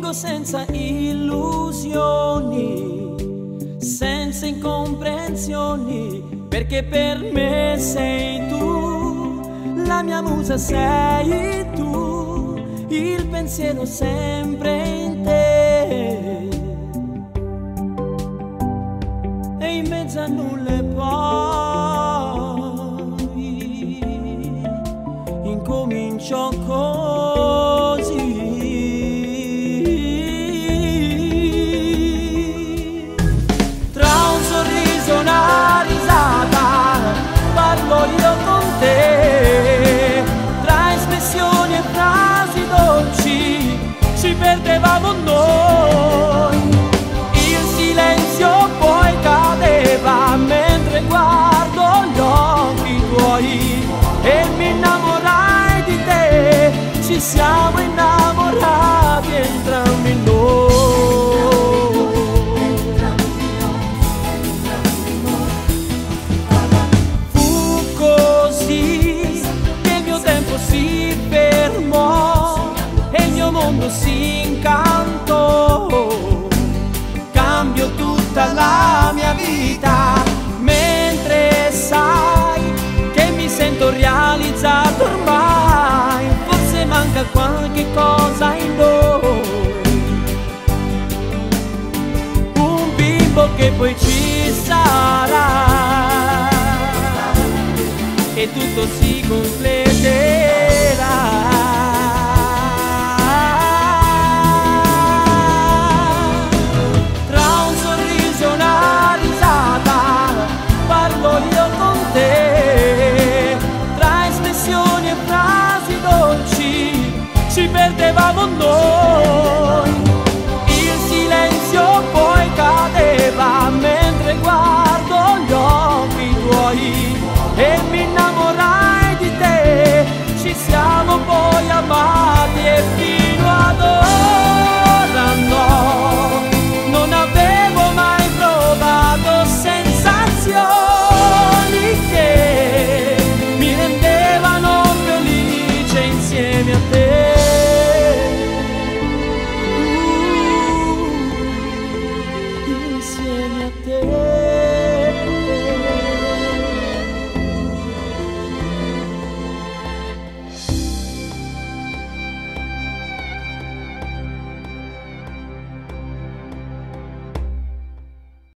vivo senza illusioni, senza incomprensioni, perché per me sei tu, la mia musa sei tu, il pensiero sempre in te. E in mezzo a nulla e poi incomincio così. Tra un sorriso e una risata parlo io con te, tra espressioni e frasi dolci ci perdevamo noi. Il silenzio poi cadeva mentre guardo gli occhi tuoi e mi innamorai di te, ci siamo innamorati entrambi noi. Fu così che il mio tempo si fermò e il mio mondo si incantò. Cambio tutta la mia vita mentre sai che mi sento realizzato ormai. Forse manca qualche cosa in noi, un bimbo che poi ci sarà e tutto si completerà.